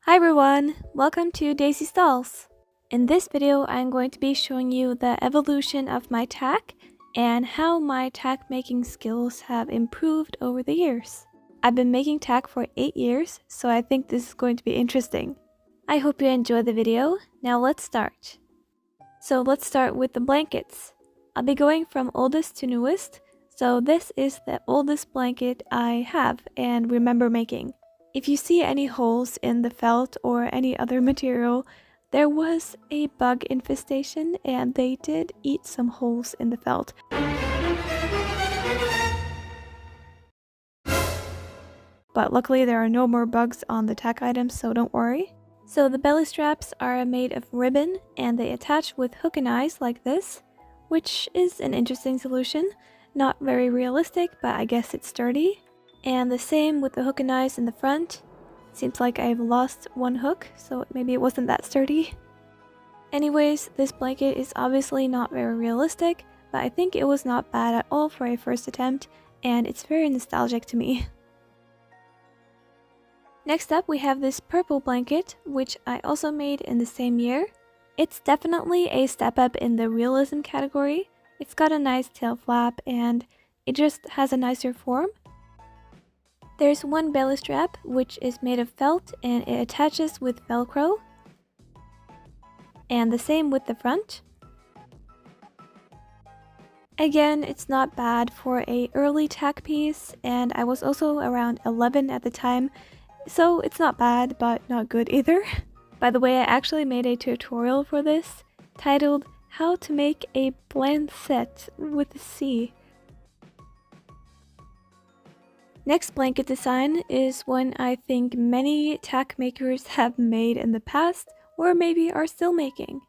Hi everyone, welcome to Daisy Stalls. In this video, I'm going to be showing you the evolution of my tack and how my tack making skills have improved over the years. I've been making tack for 8 years, so I think this is going to be interesting. I hope you enjoy the video. Now let's start. So let's start with the blankets. I'll be going from oldest to newest, so this is the oldest blanket I have and remember making. If you see any holes in the felt or any other material, there was a bug infestation and they did eat some holes in the felt. But luckily there are no more bugs on the tack items, so don't worry. So the belly straps are made of ribbon and they attach with hook and eyes like this, which is an interesting solution. Not very realistic, but I guess it's sturdy. And the same with the hook and eyes in the front. Seems like I've lost one hook, so maybe it wasn't that sturdy. Anyways, this blanket is obviously not very realistic, but I think it was not bad at all for a first attempt, and it's very nostalgic to me. Next up, we have this purple blanket, which I also made in the same year. It's definitely a step up in the realism category. It's got a nice tail flap, and it just has a nicer form. There's one belly strap, which is made of felt and it attaches with Velcro. And the same with the front. Again, it's not bad for a early tack piece, and I was also around 11 at the time, so it's not bad, but not good either. By the way, I actually made a tutorial for this, titled How to Make a Blanket with a C. Next blanket design is one I think many tack makers have made in the past, or maybe are still making.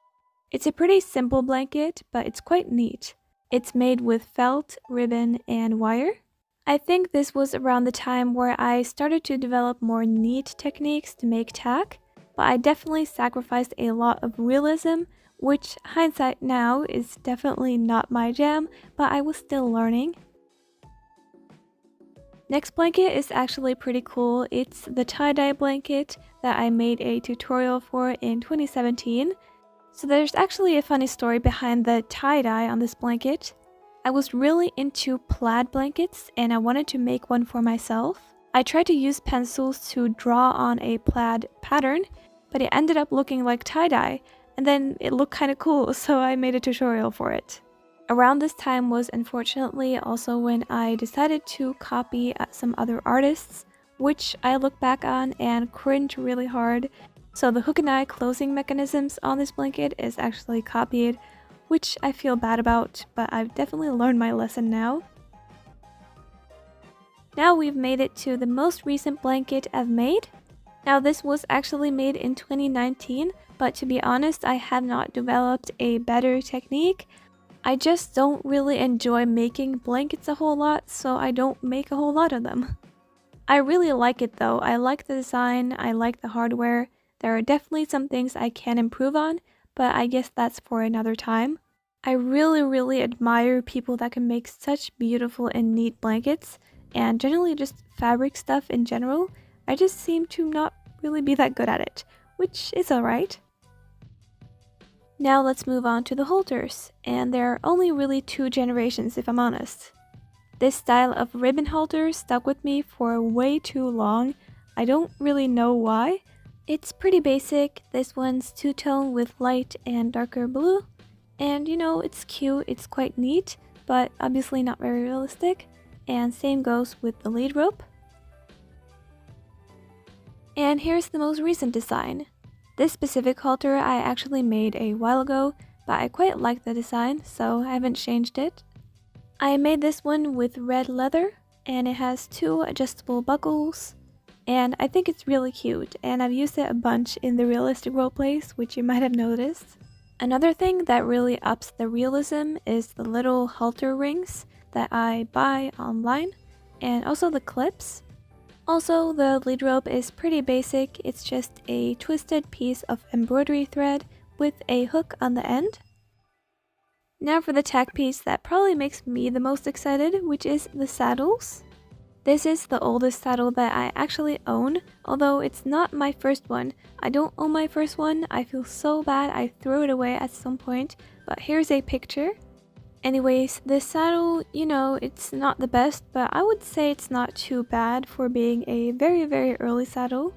It's a pretty simple blanket, but it's quite neat. It's made with felt, ribbon, and wire. I think this was around the time where I started to develop more neat techniques to make tack, but I definitely sacrificed a lot of realism, which hindsight now is definitely not my jam, but I was still learning. Next blanket is actually pretty cool. It's the tie-dye blanket that I made a tutorial for in 2017. So there's actually a funny story behind the tie-dye on this blanket. I was really into plaid blankets and I wanted to make one for myself. I tried to use pencils to draw on a plaid pattern, but it ended up looking like tie-dye, and then it looked kind of cool, so I made a tutorial for it. Around this time was unfortunately also when I decided to copy some other artists, which I look back on and cringe really hard. So the hook and eye closing mechanisms on this blanket is actually copied, which I feel bad about, but I've definitely learned my lesson now. Now we've made it to the most recent blanket I've made. Now this was actually made in 2019, but to be honest, I have not developed a better technique. I just don't really enjoy making blankets a whole lot, so I don't make a whole lot of them. I really like it though. I like the design, I like the hardware. There are definitely some things I can improve on, but I guess that's for another time. I really admire people that can make such beautiful and neat blankets, and generally just fabric stuff in general. I just seem to not really be that good at it, which is alright. Now let's move on to the halters, and there are only really 2 generations if I'm honest. This style of ribbon halter stuck with me for way too long. I don't really know why. It's pretty basic. This one's two-tone with light and darker blue. And you know, it's cute, it's quite neat, but obviously not very realistic. And same goes with the lead rope. And here's the most recent design. This specific halter I actually made a while ago, but I quite like the design, so I haven't changed it. I made this one with red leather, and it has 2 adjustable buckles, and I think it's really cute, and I've used it a bunch in the realistic roleplays, which you might have noticed. Another thing that really ups the realism is the little halter rings that I buy online, and also the clips. Also, the lead rope is pretty basic. It's just a twisted piece of embroidery thread with a hook on the end. Now for the tack piece that probably makes me the most excited, which is the saddles. This is the oldest saddle that I actually own, although it's not my first one. I don't own my first one. I feel so bad I threw it away at some point, but here's a picture. Anyways, this saddle, you know, it's not the best, but I would say it's not too bad for being a very early saddle.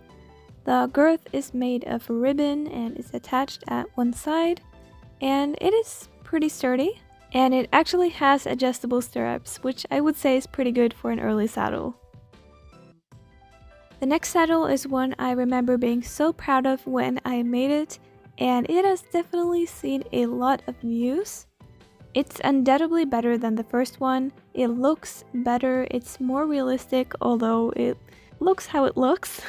The girth is made of ribbon and is attached at one side, and it is pretty sturdy. And it actually has adjustable stirrups, which I would say is pretty good for an early saddle. The next saddle is one I remember being so proud of when I made it, and it has definitely seen a lot of views. It's undoubtedly better than the first one. It looks better, it's more realistic, although it looks how it looks.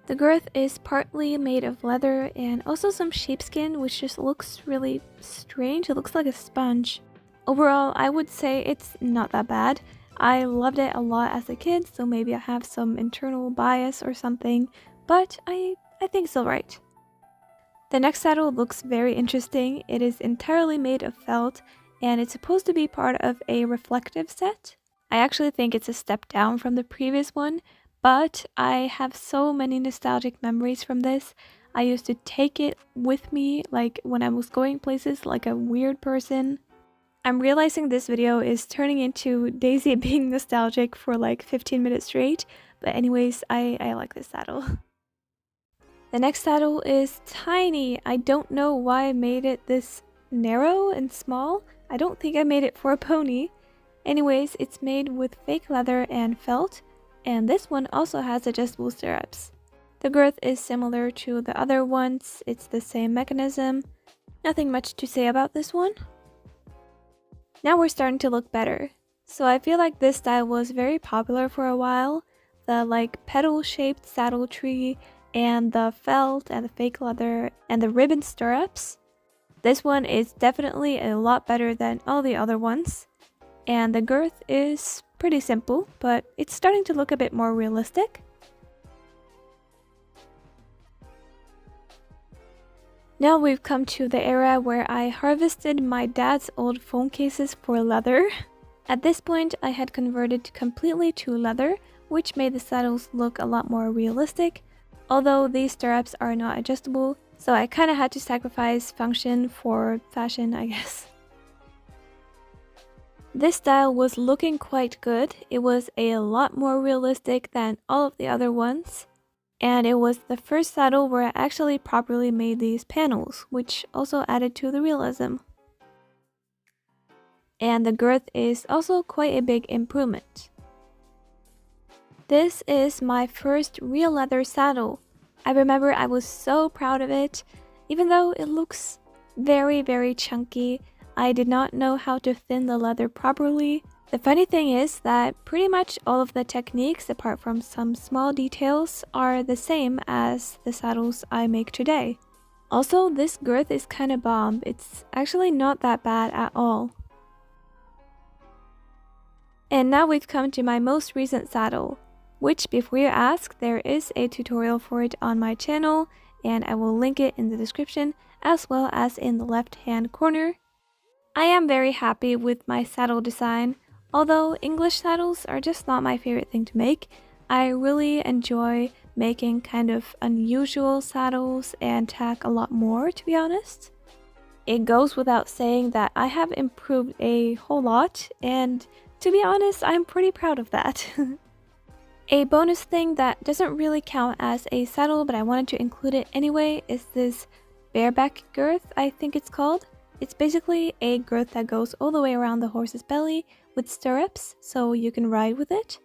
The girth is partly made of leather and also some sheepskin, which just looks really strange. It looks like a sponge. Overall, I would say it's not that bad. I loved it a lot as a kid, so maybe I have some internal bias or something, but I think it's alright. The next saddle looks very interesting. It is entirely made of felt, and it's supposed to be part of a reflective set. I actually think it's a step down from the previous one, but I have so many nostalgic memories from this. I used to take it with me, like when I was going places like a weird person. I'm realizing this video is turning into Daisy being nostalgic for like 15 minutes straight, but anyways, I like this saddle. The next saddle is tiny. I don't know why I made it this narrow and small. I don't think I made it for a pony. Anyways, it's made with fake leather and felt, and this one also has adjustable stirrups. The girth is similar to the other ones. It's the same mechanism. Nothing much to say about this one. Now we're starting to look better. So I feel like this style was very popular for a while. The like petal-shaped saddle tree and the felt and the fake leather and the ribbon stirrups. This one is definitely a lot better than all the other ones. And the girth is pretty simple, but it's starting to look a bit more realistic. Now we've come to the era where I harvested my dad's old phone cases for leather. At this point, I had converted completely to leather, which made the saddles look a lot more realistic, although these stirrups are not adjustable, so I kinda had to sacrifice function for fashion, I guess. This style was looking quite good. It was a lot more realistic than all of the other ones. And it was the first saddle where I actually properly made these panels, which also added to the realism. And the girth is also quite a big improvement. This is my first real leather saddle. I remember I was so proud of it. Even though it looks very chunky, I did not know how to thin the leather properly. The funny thing is that pretty much all of the techniques, apart from some small details, are the same as the saddles I make today. Also, this girth is kinda bomb. It's actually not that bad at all. And now we've come to my most recent saddle, which before you ask, there is a tutorial for it on my channel, and I will link it in the description as well as in the left hand corner. I am very happy with my saddle design. Although English saddles are just not my favorite thing to make, I really enjoy making kind of unusual saddles and tack a lot more, to be honest. It goes without saying that I have improved a whole lot, and to be honest, I'm pretty proud of that. A bonus thing that doesn't really count as a saddle, but I wanted to include it anyway, is this bareback girth, I think it's called. It's basically a girth that goes all the way around the horse's belly with stirrups, so you can ride with it.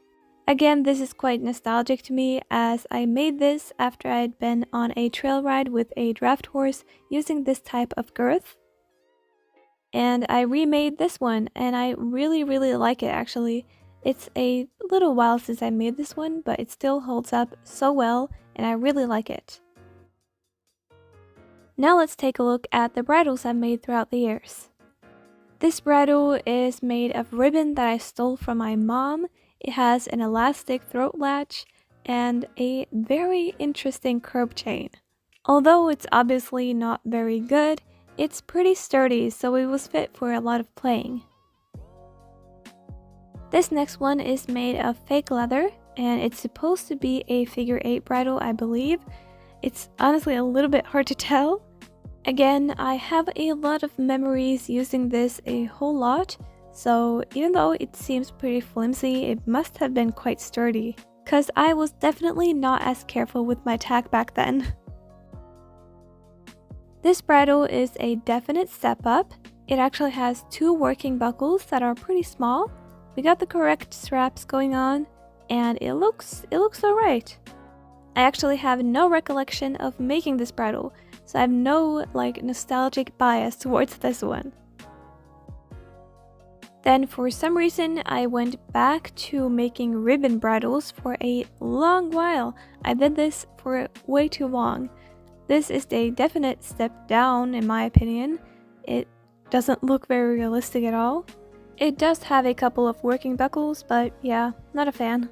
Again, this is quite nostalgic to me as I made this after I had been on a trail ride with a draft horse using this type of girth. And I remade this one and I really like it actually. It's a little while since I made this one, but it still holds up so well and I really like it. Now let's take a look at the bridles I've made throughout the years. This bridle is made of ribbon that I stole from my mom. It has an elastic throat latch and a very interesting curb chain. Although it's obviously not very good, it's pretty sturdy, so it was fit for a lot of playing. This next one is made of fake leather. and it's supposed to be a figure 8 bridle, I believe. It's honestly a little bit hard to tell. Again, I have a lot of memories using this a whole lot, so even though it seems pretty flimsy, it must have been quite sturdy, cause I was definitely not as careful with my tack back then. This bridle is a definite step up. It actually has 2 working buckles that are pretty small. We got the correct straps going on, and it looks alright. I actually have no recollection of making this bridle, so I have no nostalgic bias towards this one. Then for some reason I went back to making ribbon bridles for a long while. I did this for way too long. This is a definite step down in my opinion. It doesn't look very realistic at all. It does have a couple of working buckles, but yeah, not a fan.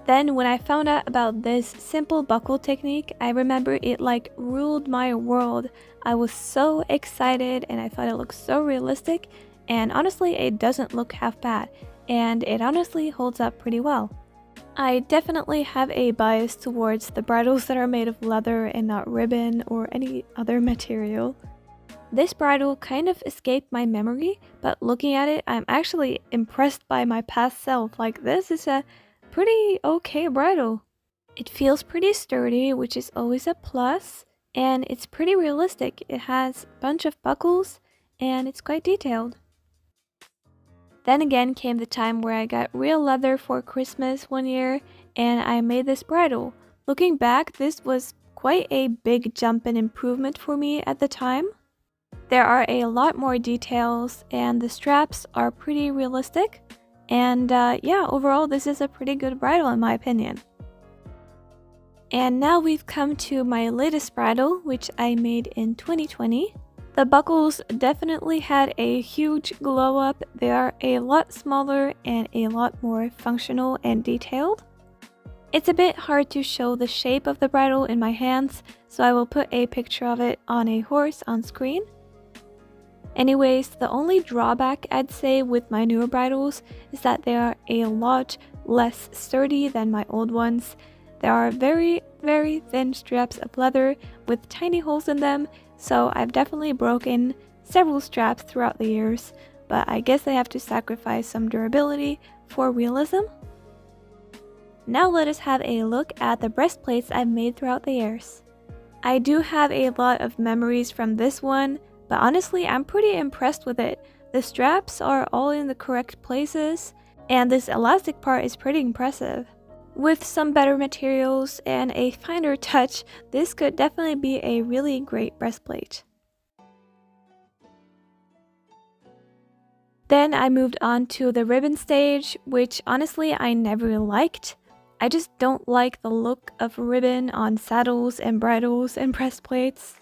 Then when I found out about this simple buckle technique, I remember it ruled my world. I was so excited and I thought it looked so realistic, and honestly it doesn't look half bad, and it honestly holds up pretty well. I definitely have a bias towards the bridles that are made of leather and not ribbon or any other material. This bridle kind of escaped my memory, but looking at it, I'm actually impressed by my past self. This is a pretty okay bridle. It feels pretty sturdy, which is always a plus, and it's pretty realistic. It has a bunch of buckles, and it's quite detailed. Then again came the time where I got real leather for Christmas one year, and I made this bridle. Looking back, this was quite a big jump and improvement for me at the time. There are a lot more details, and the straps are pretty realistic. And yeah, overall this is a pretty good bridle in my opinion. And now we've come to my latest bridle, which I made in 2020. The buckles definitely had a huge glow up. They are a lot smaller and a lot more functional and detailed. It's a bit hard to show the shape of the bridle in my hands, so I will put a picture of it on a horse on screen. Anyways, the only drawback I'd say with my newer bridles is that they are a lot less sturdy than my old ones. There are very, very thin straps of leather with tiny holes in them, so I've definitely broken several straps throughout the years, but I guess I have to sacrifice some durability for realism. Now let us have a look at the breastplates I've made throughout the years. I do have a lot of memories from this one, but honestly, I'm pretty impressed with it. The straps are all in the correct places, and this elastic part is pretty impressive. With some better materials and a finer touch, this could definitely be a really great breastplate. Then I moved on to the ribbon stage, which honestly I never liked. I just don't like the look of ribbon on saddles and bridles and breastplates.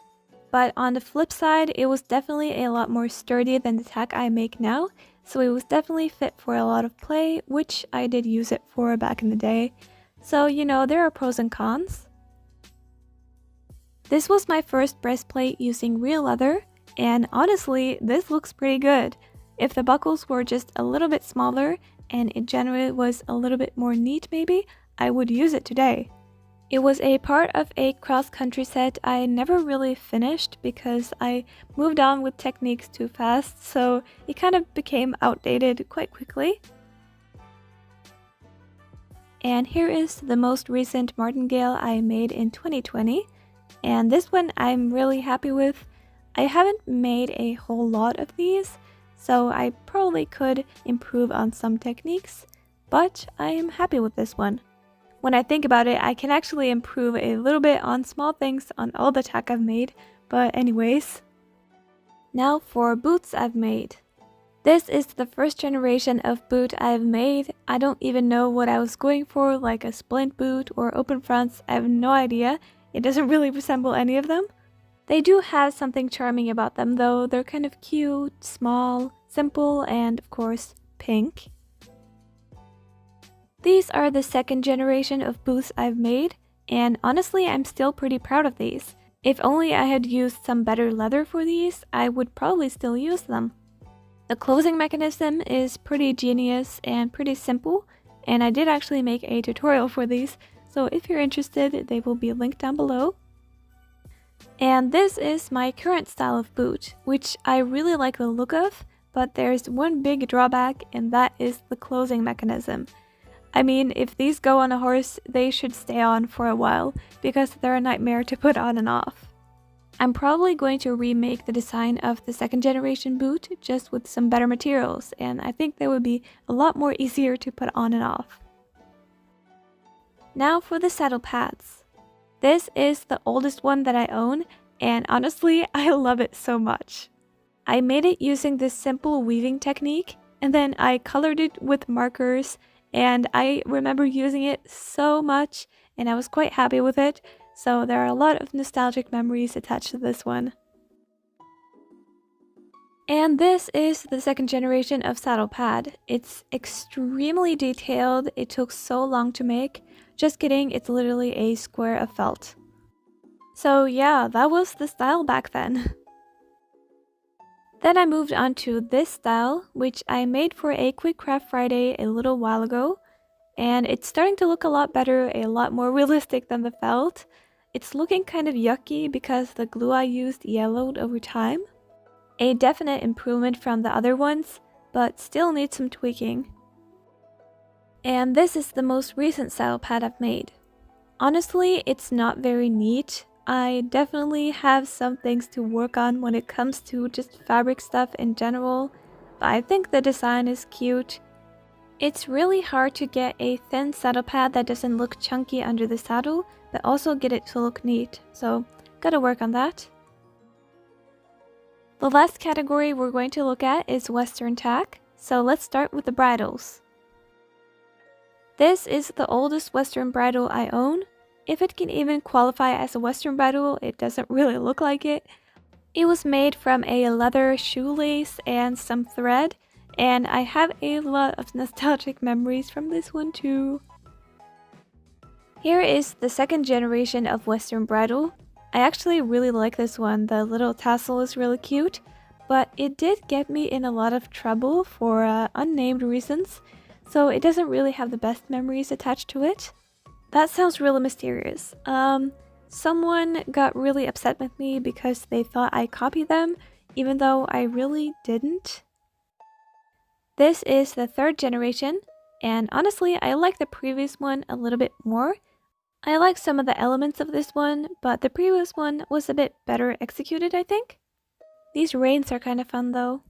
But on the flip side, it was definitely a lot more sturdy than the tack I make now, so it was definitely fit for a lot of play, which I did use it for back in the day. So, you know, there are pros and cons. This was my first breastplate using real leather, and honestly, this looks pretty good. If the buckles were just a little bit smaller and it generally was a little bit more neat maybe, I would use it today. It was a part of a cross-country set I never really finished because I moved on with techniques too fast, so it kind of became outdated quite quickly. And here is the most recent martingale I made in 2020, and this one I'm really happy with. I haven't made a whole lot of these, so I probably could improve on some techniques, but I am happy with this one. When I think about it, I can actually improve a little bit on small things on all the tack I've made, but anyways. Now for boots I've made. This is the first generation of boot I've made. I don't even know what I was going for, like a splint boot or open fronts. I have no idea. It doesn't really resemble any of them. They do have something charming about them though. They're kind of cute, small, simple, and of course, pink. These are the second generation of boots I've made, and honestly I'm still pretty proud of these. If only I had used some better leather for these, I would probably still use them. The closing mechanism is pretty genius and pretty simple. and I did actually make a tutorial for these, so if you're interested, they will be linked down below. And this is my current style of boot, which I really like the look of, but there's one big drawback, and that is the closing mechanism. I mean, if these go on a horse, they should stay on for a while, because they're a nightmare to put on and off. I'm probably going to remake the design of the second generation boot, just with some better materials, and I think they would be a lot more easier to put on and off. Now for the saddle pads. This is the oldest one that I own, and honestly, I love it so much. I made it using this simple weaving technique, and then I colored it with markers, and I remember using it so much, and I was quite happy with it, so there are a lot of nostalgic memories attached to this one. And this is the second generation of saddle pad. It's extremely detailed, it took so long to make. Just kidding, it's literally a square of felt. So yeah, that was the style back then. Then I moved on to this style, which I made for a Quick Craft Friday a little while ago. And it's starting to look a lot better, a lot more realistic than the felt. It's looking kind of yucky because the glue I used yellowed over time. A definite improvement from the other ones, but still needs some tweaking. And this is the most recent saddle pad I've made. Honestly, it's not very neat. I definitely have some things to work on when it comes to just fabric stuff in general, but I think the design is cute. It's really hard to get a thin saddle pad that doesn't look chunky under the saddle, but also get it to look neat, so gotta work on that. The last category we're going to look at is Western tack, so let's start with the bridles. This is the oldest Western bridle I own. If it can even qualify as a Western bridle, it doesn't really look like it. It was made from a leather shoelace and some thread, and I have a lot of nostalgic memories from this one too. Here is the second generation of Western bridle. I actually really like this one, the little tassel is really cute, but it did get me in a lot of trouble for unnamed reasons, so it doesn't really have the best memories attached to it. That sounds really mysterious. Someone got really upset with me because they thought I copied them, even though I really didn't. This is the third generation, and honestly, I like the previous one a little bit more. I like some of the elements of this one, but the previous one was a bit better executed, I think. These reins are kind of fun though.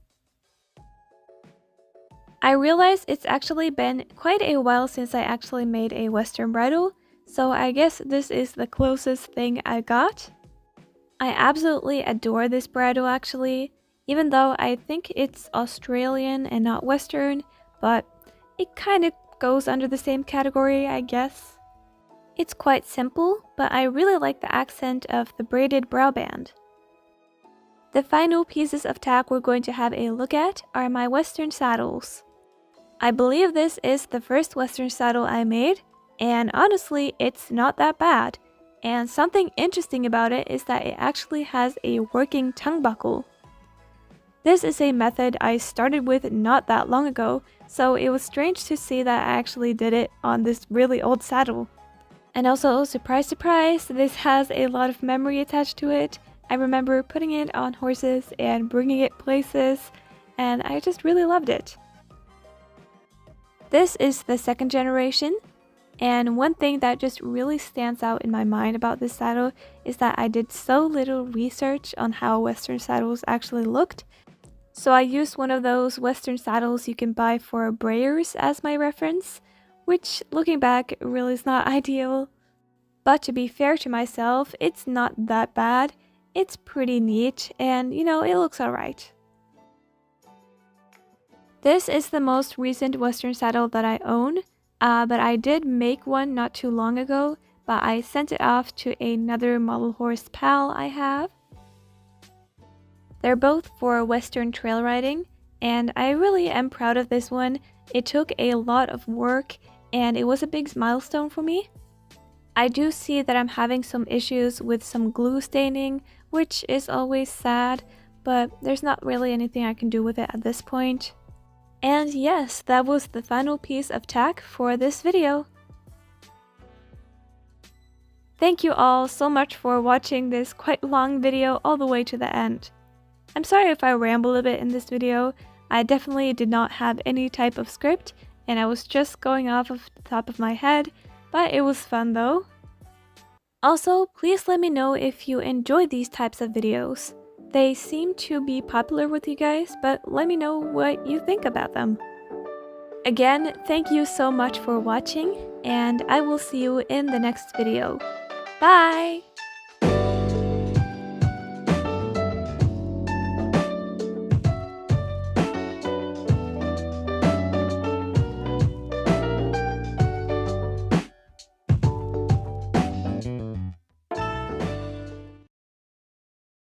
I realize it's actually been quite a while since I actually made a Western bridle, so I guess this is the closest thing I got. I absolutely adore this bridle actually, even though I think it's Australian and not Western, but it kind of goes under the same category, I guess. It's quite simple, but I really like the accent of the braided brow band. The final pieces of tack we're going to have a look at are my Western saddles. I believe this is the first Western saddle I made, and honestly, it's not that bad. And something interesting about it is that it actually has a working tongue buckle. This is a method I started with not that long ago, so it was strange to see that I actually did it on this really old saddle. And also, surprise surprise, this has a lot of memory attached to it. I remember putting it on horses and bringing it places, and I just really loved it. This is the second generation, and one thing that just really stands out in my mind about this saddle is that I did so little research on how Western saddles actually looked. So I used one of those Western saddles you can buy for brayers as my reference, which looking back really is not ideal. But to be fair to myself, it's not that bad. It's pretty neat and you know, it looks alright. This is the most recent Western saddle that I own, but I did make one not too long ago, but I sent it off to another model horse pal I have. They're both for Western trail riding, and I really am proud of this one. It took a lot of work, and it was a big milestone for me. I do see that I'm having some issues with some glue staining, which is always sad, but there's not really anything I can do with it at this point. And yes, that was the final piece of tack for this video. Thank you all so much for watching this quite long video all the way to the end. I'm sorry if I ramble a bit in this video. I definitely did not have any type of script, and I was just going off of the top of my head, but it was fun though. Also, please let me know if you enjoy these types of videos. They seem to be popular with you guys, but let me know what you think about them. Again, thank you so much for watching, and I will see you in the next video. Bye!